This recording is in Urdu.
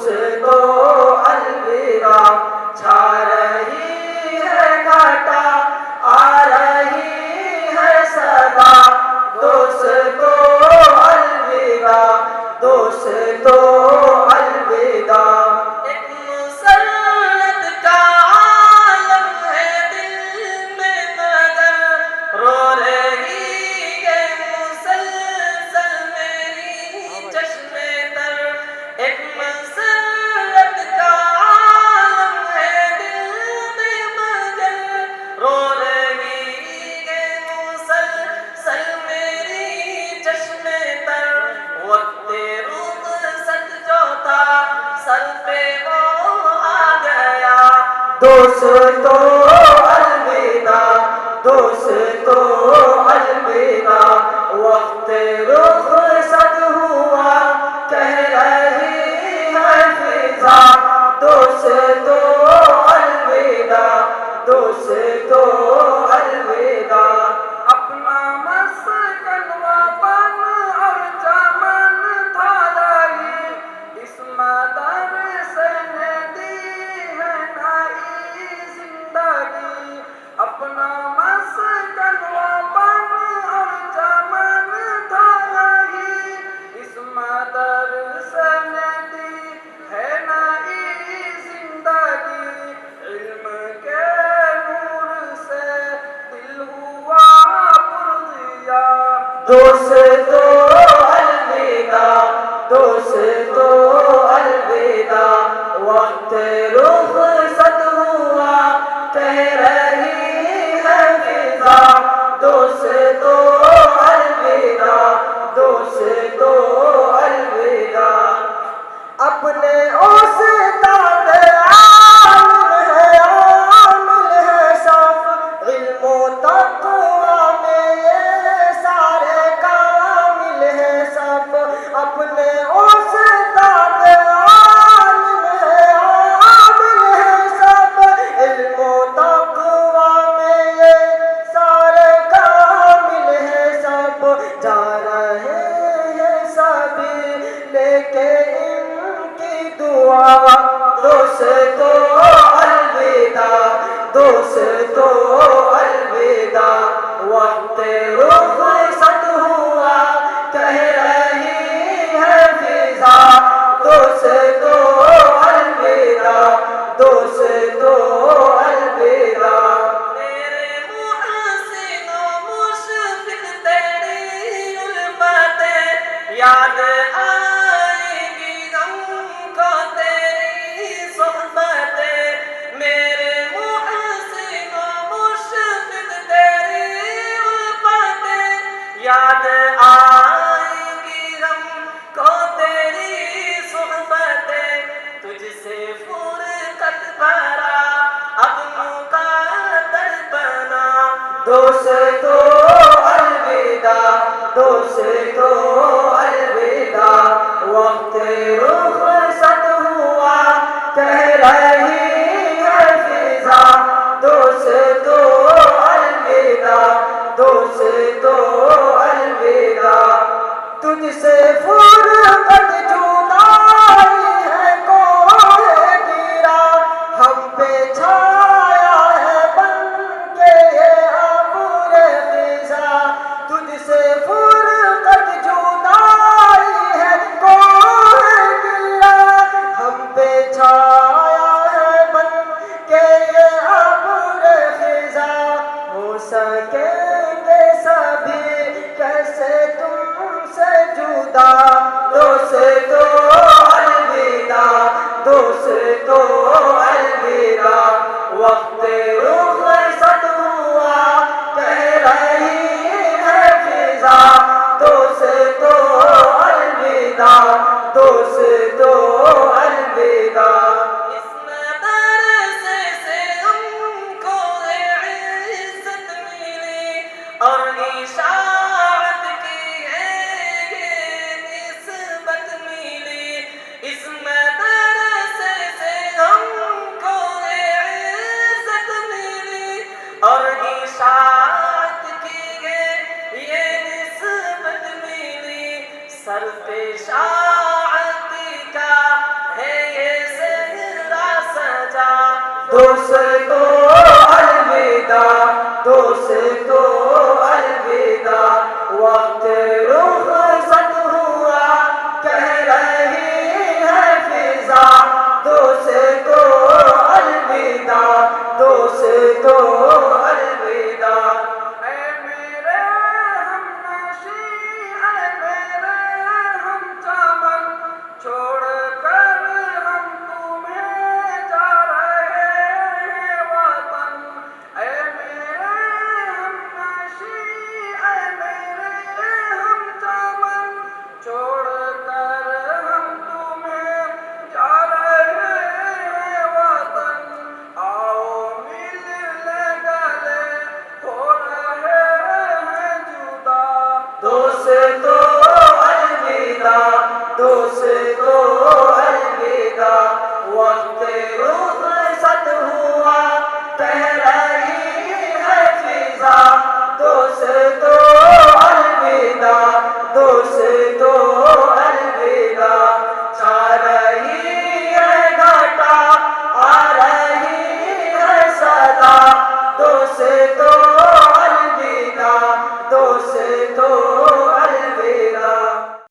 دوستو الوداع، چھا رہی ہے گھٹا آ رہی ہے صدا، دوستو الوداع، دوستو الوداع۔ ایک مسرت کا عالم ہے دل میں مگر رو رہی ہے مسلسل میری چشم تر، ایک مسرت کا عالم ہے دل میں مگر رو رہی ہے مسلسل میری چشم تر، وقت رخصت جو تھا سر پہ وہ آ گیا، دوستو الوداع، دوستو الوداع، وقت رخصت ہوا کہہ رہی ہے فضا، دوستو الوداع، دوستو الوداع۔ اپنا مسکن وطن اور چمن تھا یہی، اس مدرسے نے دی ہے نئی زندگی، اپنا مسکن وطن اور چمن تھا یہی، اس مدرسے نے دی ہے نئی زندگی، علم کے نور سے دل ہوا پرضیا، دوستو الوداع، دوستو الوداع، وقت رخصت ہوا کہہ رہی ہے فضا، دوستو الوداع، دوستو الوداع۔ اپنے استاد عامل ہے صف، علم و تقویٰ میں یہ سارے کامل ہے صف، اپنے استاد عامل ہے صف، علم و تقویٰ میں یہ سارے کامل ہے صف، جا رہے ہیں سبھی لے کے ان کی دعا، دوستو الوداع، دوستو الوداع، وقت رخصت ہوا کہہ رہی ہے فضا، دوستو الوداع، دوستو الوداع۔ میرے محسن و مشفق تیری الفتیں یاد آئیں گی ہم کو تیری صحبتیں، میرے محسن و مشفق تیری الفتیں یاد آئیں گی ہم کو تیری صحبتیں، تجھ سے فرقت بھرا اب مقدر بنا، دوستو الوداع، دوستو الوداع، وقت رخصت ہوا کہہ رہی ہے فضا، دوستو الوداع، دوستو الوداع۔ تجھ سے فرقت جدائی ہے کوہ گرا، ہم پہ چھایا ہے بن کے یہ ابر خزاں، تجھ سے فرقت جدائی ہے کوہ گرا، ہم پہ چھایا ہے بن کے یہ ابر خزاں، ہو سکیں گے سبھی کیسے تم سے جدا، دوستو الوداع، دوستو الوداع، وقت رخصت ہوا کہہ رہی ہے فضا، دوستو الوداع، دوستو الوداع۔ اس مدرسے سے ہم کو عزت ملی اور اشاعت کی ہے یہ نسبت ملی، اس مدرسے سے ہم کو عزت ملی اور اشاعت کی ہے یہ نسبت ملی، سر پہ اشاعت کا ہے یہ زندہ سجا دوستو الوداع دوستو الوداع وقت رخصت ہوا کہہ رہی ہے فضا دوستو الوداع دوستو الوداع اے میرے ہمنشین اے میرے ہم چمن چھوڑ کر ہم تمہیں جا رہے ہیں وطن اے میرے ہمنشین اے میرے ہم چمن چھوڑ کر ہم تمہیں جا رہے ہیں وطن آؤ مل لے گلے ہو رہے ہیں جدا دوستو الوداع دوستو